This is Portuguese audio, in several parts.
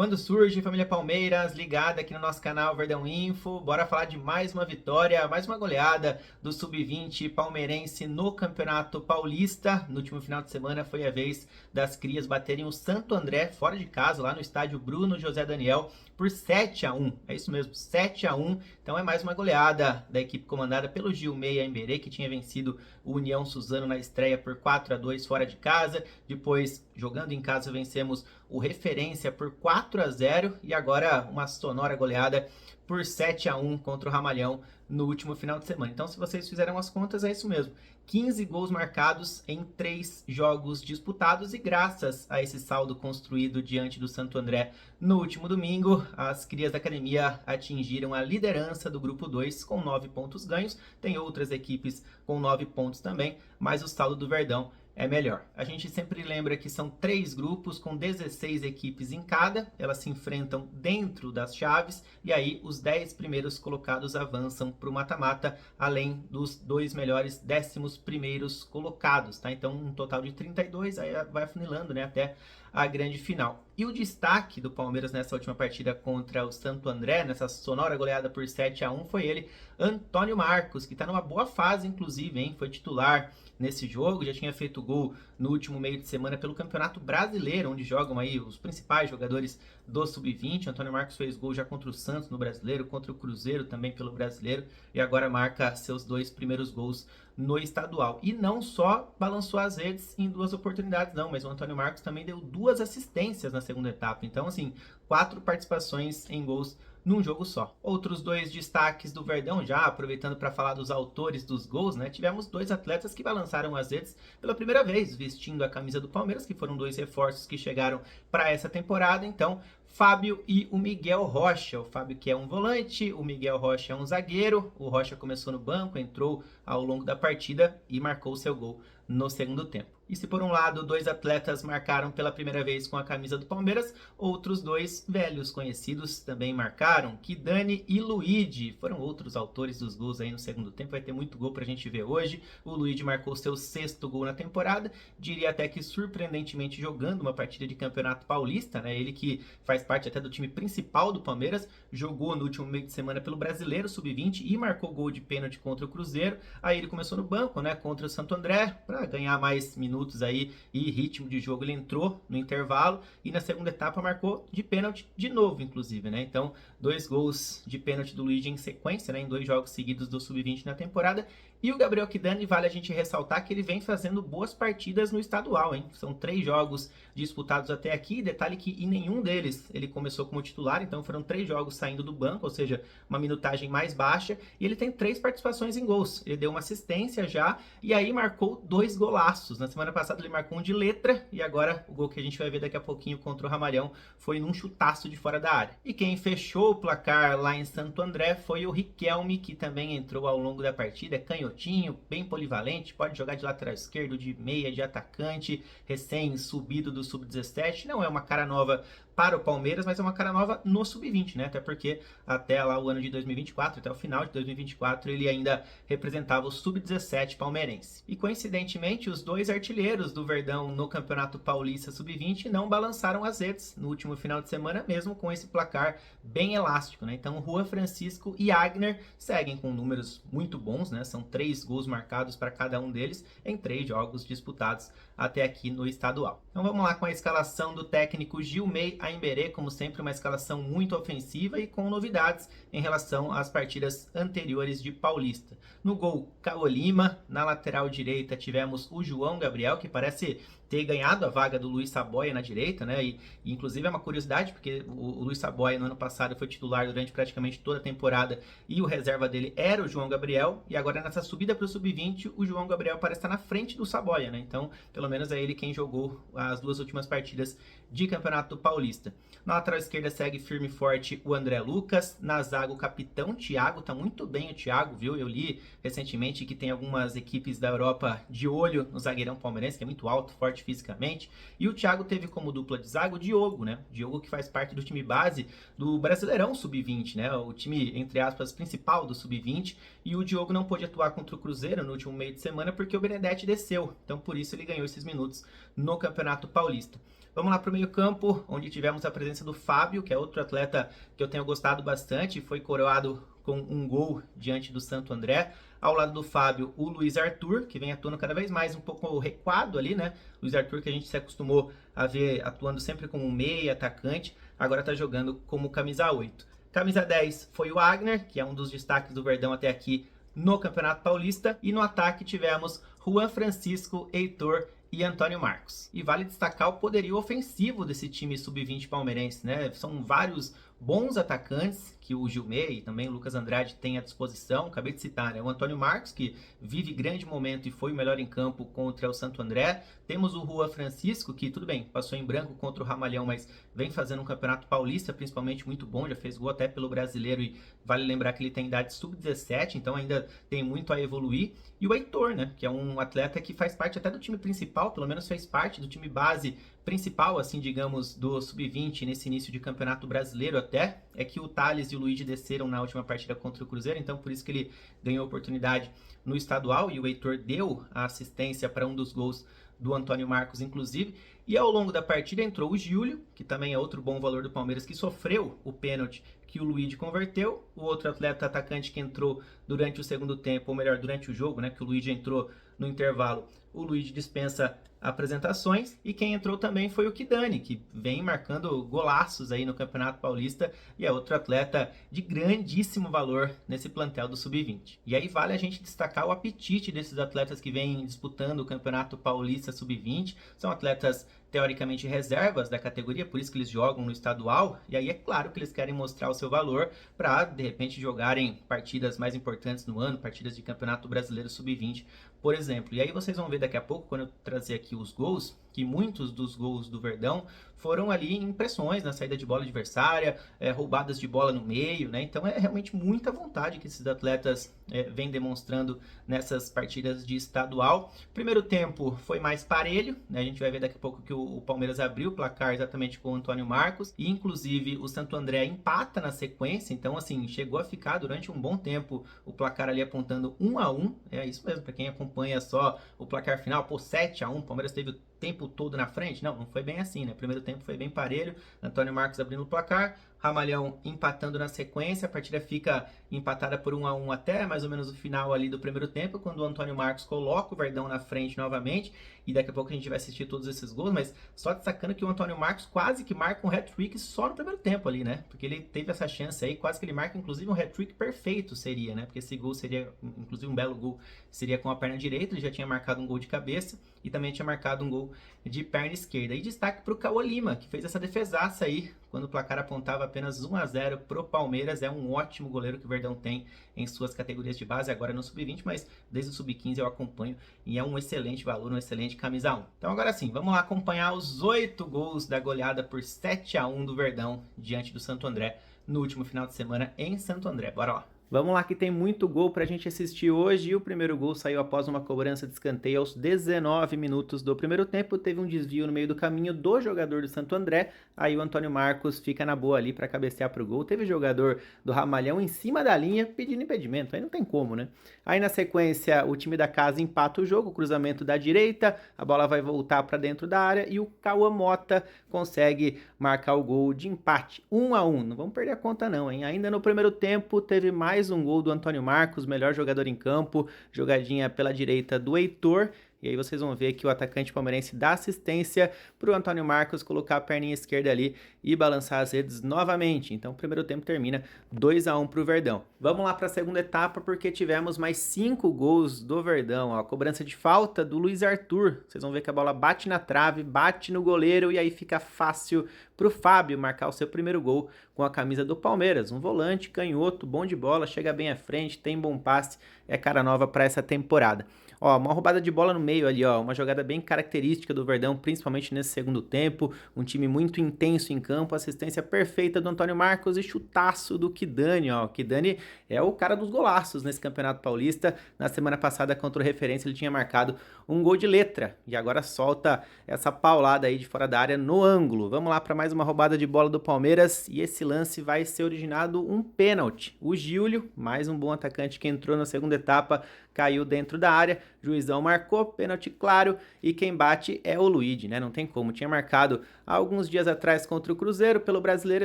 Quando surge, família Palmeiras, ligada aqui no nosso canal Verdão Info, bora falar de mais uma vitória, mais uma goleada do Sub-20 palmeirense no Campeonato Paulista. No último final de semana foi a vez das crias baterem o Santo André fora de casa, lá no estádio Bruno José Daniel, por 7-1. É isso mesmo, 7-1. Então é mais uma goleada da equipe comandada pelo Gilmei Aimberê, que tinha vencido o União Suzano na estreia por 4-2 fora de casa. Depois, jogando em casa, vencemos o Referência por 4-0 e agora uma sonora goleada por 7-1 contra o Ramalhão no último final de semana. Então, se vocês fizeram as contas, é isso mesmo. 15 gols marcados em 3 jogos disputados e graças a esse saldo construído diante do Santo André no último domingo, as crias da academia atingiram a liderança do grupo 2 com 9 pontos ganhos. Tem outras equipes com 9 pontos também, mas o saldo do Verdão é melhor. A gente sempre lembra que são 3 grupos com 16 equipes em cada, elas se enfrentam dentro das chaves e aí os 10 primeiros colocados avançam para o mata-mata, além dos 2 melhores 11º colocados, tá? Então um total de 32, aí vai afunilando, né, até a grande final. E o destaque do Palmeiras nessa última partida contra o Santo André, nessa sonora goleada por 7-1, foi ele, Antônio Marcos, que está numa boa fase, inclusive, hein? Foi titular nesse jogo, já tinha feito gol no último meio de semana pelo Campeonato Brasileiro, onde jogam aí os principais jogadores do Sub-20. Antônio Marcos fez gol já contra o Santos no Brasileiro, contra o Cruzeiro também pelo Brasileiro, e agora marca seus 2 primeiros gols no estadual. E não só balançou as redes em 2 oportunidades, não, mas o Antônio Marcos também deu 2 assistências na segunda etapa. Então, assim, 4 participações em gols num jogo só. Outros 2 destaques do Verdão, já aproveitando para falar dos autores dos gols, né? Tivemos 2 atletas que balançaram as redes pela primeira vez, vestindo a camisa do Palmeiras, que foram 2 reforços que chegaram para essa temporada. Então, Fábio e o Miguel Rocha. O Fábio, que é um volante, o Miguel Rocha é um zagueiro. O Rocha começou no banco, entrou ao longo da partida e marcou seu gol no segundo tempo. E se por um lado 2 atletas marcaram pela primeira vez com a camisa do Palmeiras, outros 2 velhos conhecidos também marcaram. Kidani e Luigi foram outros autores dos gols aí no segundo tempo. Vai ter muito gol pra gente ver hoje. O Luigi marcou seu 6º gol na temporada, diria até que surpreendentemente jogando uma partida de Campeonato Paulista, né? Ele que faz parte até do time principal do Palmeiras, jogou no último meio de semana pelo Brasileiro Sub-20 e marcou gol de pênalti contra o Cruzeiro. Aí ele começou no banco, né, contra o Santo André, para ganhar mais minutos aí e ritmo de jogo. Ele entrou no intervalo e na segunda etapa marcou de pênalti de novo, inclusive, né? Então, 2 gols de pênalti do Luigi em sequência, né, em 2 jogos seguidos do Sub-20 na temporada. E o Gabriel Kidani, vale a gente ressaltar que ele vem fazendo boas partidas no estadual, hein? São 3 jogos disputados até aqui, detalhe que em nenhum deles ele começou como titular, então foram 3 jogos saindo do banco, ou seja, uma minutagem mais baixa, e ele tem 3 participações em gols. Ele deu uma assistência já, e aí marcou 2 golaços. Na semana passada ele marcou um de letra, e agora o gol que a gente vai ver daqui a pouquinho contra o Ramalhão foi num chutaço de fora da área. E quem fechou o placar lá em Santo André foi o Riquelme, que também entrou ao longo da partida, é canhotinho, bem polivalente, pode jogar de lateral esquerdo, de meia, de atacante, recém-subido do Sub-17, não é uma cara nova para o Palmeiras, mas é uma cara nova no Sub-20, né? Até porque até lá o ano de 2024, até o final de 2024, ele ainda representava o Sub-17 palmeirense. E coincidentemente, os 2 artilheiros do Verdão no Campeonato Paulista Sub-20 não balançaram as redes no último final de semana, mesmo com esse placar bem elástico, né? Então, Juan Francisco e Agner seguem com números muito bons, né? São 3 gols marcados para cada um deles em 3 jogos disputados até aqui no estadual. Então vamos lá com a escalação do técnico Gilmei Aimberê, como sempre uma escalação muito ofensiva e com novidades em relação às partidas anteriores de Paulista. No gol, Caio Lima, na lateral direita tivemos o João Gabriel, que parece ter ganhado a vaga do Luiz Saboia na direita, né? E inclusive é uma curiosidade, porque o Luiz Saboia no ano passado foi titular durante praticamente toda a temporada e o reserva dele era o João Gabriel, e agora nessa subida para o Sub-20, o João Gabriel parece estar na frente do Saboia, né? Então, pelo menos é ele quem jogou as 2 últimas partidas de Campeonato Paulista. Na lateral esquerda segue firme e forte o André Lucas, na zaga o capitão Thiago, tá muito bem o Thiago, viu? Eu li recentemente que tem algumas equipes da Europa de olho no zagueirão palmeirense, que é muito alto, forte forte fisicamente. E o Thiago teve como dupla de zaga o Diogo, né? Diogo que faz parte do time base do Brasileirão Sub-20, né? O time, entre aspas, principal do Sub-20. E o Diogo não pôde atuar contra o Cruzeiro no último meio de semana porque o Benedetti desceu. Então, por isso, ele ganhou esses minutos no Campeonato Paulista. Vamos lá para o meio-campo, onde tivemos a presença do Fábio, que é outro atleta que eu tenho gostado bastante, foi coroado com um gol diante do Santo André. Ao lado do Fábio, o Luiz Arthur, que vem atuando cada vez mais um pouco recuado ali, né? Luiz Arthur, que a gente se acostumou a ver atuando sempre como um meia, atacante, agora está jogando como camisa 8. Camisa 10 foi o Agner, que é um dos destaques do Verdão até aqui no Campeonato Paulista. E no ataque tivemos Juan Francisco, Heitor e Antônio Marcos. E vale destacar o poderio ofensivo desse time sub-20 palmeirense, né? São vários bons atacantes que o Gilmei e também o Lucas Andrade têm à disposição. Acabei de citar, né? O Antônio Marcos, que vive grande momento e foi o melhor em campo contra o Santo André. Temos o Juan Francisco, que tudo bem, passou em branco contra o Ramalhão, mas vem fazendo um campeonato paulista, principalmente muito bom, já fez gol até pelo brasileiro e vale lembrar que ele tem idade sub-17, então ainda tem muito a evoluir. E o Heitor, né? Que é um atleta que faz parte até do time principal, pelo menos fez parte do time base principal, assim, digamos, do Sub-20 nesse início de campeonato brasileiro até, é que o Thales e o Luigi desceram na última partida contra o Cruzeiro, então por isso que ele ganhou oportunidade no estadual e o Heitor deu a assistência para um dos gols do Antônio Marcos, inclusive. E ao longo da partida entrou o Júlio, que também é outro bom valor do Palmeiras, que sofreu o pênalti que o Luigi converteu. O outro atleta atacante que entrou durante o segundo tempo, ou melhor, durante o jogo, né, que o Luigi entrou no intervalo, o Luigi dispensa apresentações. E quem entrou também foi o Kidani, que vem marcando golaços aí no Campeonato Paulista e é outro atleta de grandíssimo valor nesse plantel do Sub-20. E aí vale a gente destacar o apetite desses atletas que vêm disputando o Campeonato Paulista Sub-20. São atletas teoricamente reservas da categoria, por isso que eles jogam no estadual, e aí é claro que eles querem mostrar o seu valor para, de repente, jogarem partidas mais importantes no ano, partidas de Campeonato Brasileiro Sub-20, por exemplo. E aí vocês vão ver daqui a pouco, quando eu trazer aqui os gols, que muitos dos gols do Verdão foram ali em pressões na saída de bola adversária, roubadas de bola no meio, né? Então é realmente muita vontade que esses atletas vêm demonstrando nessas partidas de estadual. Primeiro tempo foi mais parelho, né? A gente vai ver daqui a pouco que o Palmeiras abriu o placar exatamente com o Antônio Marcos e inclusive o Santo André empata na sequência, então assim, chegou a ficar durante um bom tempo o placar ali apontando 1-1, é isso mesmo, para quem acompanha só o placar final, 7-1, o Palmeiras teve o tempo todo na frente? Não foi bem assim, né? Primeiro tempo foi bem parelho, Antônio Marcos abrindo o placar, Ramalhão empatando na sequência, a partida fica empatada por 1-1 até mais ou menos o final ali do primeiro tempo, quando o Antônio Marcos coloca o Verdão na frente novamente, e daqui a pouco a gente vai assistir todos esses gols, mas só destacando que o Antônio Marcos quase que marca um hat-trick só no primeiro tempo ali, né? Porque ele teve essa chance aí, quase que ele marca inclusive um hat-trick perfeito seria, né? Porque esse gol seria, inclusive um belo gol, seria com a perna direita, ele já tinha marcado um gol de cabeça e também tinha marcado um gol de perna esquerda. E destaque para o Cauã Lima, que fez essa defesaça aí, quando o placar apontava apenas 1-0 para o Palmeiras. É um ótimo goleiro que o Verdão tem em suas categorias de base, agora no Sub-20, mas desde o Sub-15 eu acompanho e é um excelente valor, um excelente camisa 1. Então agora sim, vamos lá acompanhar os 8 gols da goleada por 7-1 do Verdão diante do Santo André no último final de semana em Santo André. Bora lá! Vamos lá que tem muito gol pra gente assistir hoje e o primeiro gol saiu após uma cobrança de escanteio aos 19 minutos do primeiro tempo, teve um desvio no meio do caminho do jogador do Santo André, aí o Antônio Marcos fica na boa ali pra cabecear pro gol, teve jogador do Ramalhão em cima da linha pedindo impedimento, aí não tem como, né? Aí na sequência o time da casa empata o jogo, cruzamento da direita, a bola vai voltar pra dentro da área e o Cauã Mota consegue marcar o gol de empate, 1-1, não vamos perder a conta não, hein? Ainda no primeiro tempo teve mais um gol do Antônio Marcos, melhor jogador em campo, jogadinha pela direita do Heitor, e aí vocês vão ver que o atacante palmeirense dá assistência para o Antônio Marcos colocar a perninha esquerda ali e balançar as redes novamente. Então o primeiro tempo termina 2-1 para o Verdão. Vamos lá para a segunda etapa porque tivemos mais 5 gols do Verdão. Ó, cobrança de falta do Luiz Arthur. Vocês vão ver que a bola bate na trave, bate no goleiro e aí fica fácil para o Fábio marcar o seu primeiro gol com a camisa do Palmeiras. Um volante canhoto, bom de bola, chega bem à frente, tem bom passe, é cara nova para essa temporada. Ó, uma roubada de bola no meio ali, ó, uma jogada bem característica do Verdão, principalmente nesse segundo tempo, um time muito intenso em campo, assistência perfeita do Antônio Marcos e chutaço do Kidani, ó. O Kidani é o cara dos golaços nesse Campeonato Paulista. Na semana passada contra o Referência ele tinha marcado um gol de letra e agora solta essa paulada aí de fora da área no ângulo. Vamos lá para mais uma roubada de bola do Palmeiras e esse lance vai ser originado um pênalti. O Giulio, mais um bom atacante que entrou na segunda etapa, caiu dentro da área, juizão marcou, pênalti claro, e quem bate é o Luigi, né? Não tem como. Tinha marcado há alguns dias atrás contra o Cruzeiro pelo Brasileiro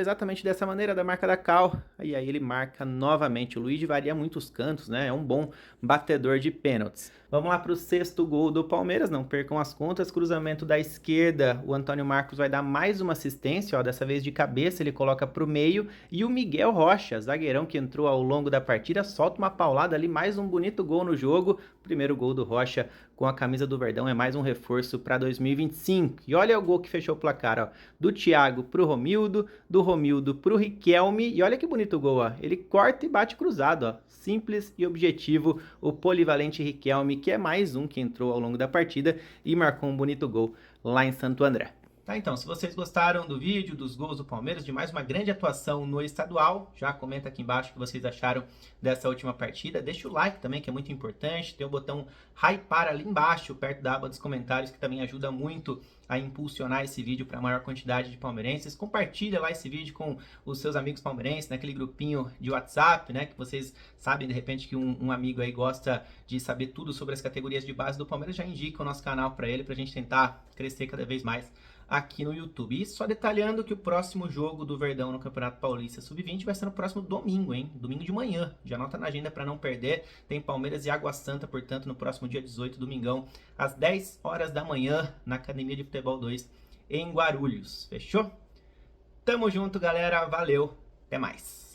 exatamente dessa maneira, da marca da Cal, e aí ele marca novamente. O Luigi varia muitos cantos, né? É um bom batedor de pênaltis. Vamos lá para o sexto gol do Palmeiras, não percam as contas, cruzamento da esquerda, o Antônio Marcos vai dar mais uma assistência, ó, dessa vez de cabeça, ele coloca para o meio, e o Miguel Rocha, zagueirão que entrou ao longo da partida, solta uma paulada ali, mais um bonito gol no jogo. Primeiro gol do Rocha com a camisa do Verdão é mais um reforço para 2025. E olha o gol que fechou o placar, ó, do Thiago pro Romildo, do Romildo pro Riquelme, e olha que bonito gol, ó, ele corta e bate cruzado, ó, simples e objetivo, o polivalente Riquelme, que é mais um que entrou ao longo da partida e marcou um bonito gol lá em Santo André. Tá, então, se vocês gostaram do vídeo, dos gols do Palmeiras, de mais uma grande atuação no estadual, já comenta aqui embaixo o que vocês acharam dessa última partida. Deixa o like também, que é muito importante. Tem o botão hypar ali embaixo, perto da aba dos comentários, que também ajuda muito a impulsionar esse vídeo para a maior quantidade de palmeirenses. Compartilha lá esse vídeo com os seus amigos palmeirenses, naquele grupinho de WhatsApp, né? Que vocês sabem, de repente, que um amigo aí gosta de saber tudo sobre as categorias de base do Palmeiras. Já indica o nosso canal para ele, para a gente tentar crescer cada vez mais aqui no YouTube. E só detalhando que o próximo jogo do Verdão no Campeonato Paulista Sub-20 vai ser no próximo domingo, hein? Domingo de manhã. Já anota na agenda para não perder. Tem Palmeiras e Água Santa, portanto, no próximo dia 18, domingão, às 10 horas da manhã, na Academia de Futebol 2, em Guarulhos. Fechou? Tamo junto, galera. Valeu. Até mais.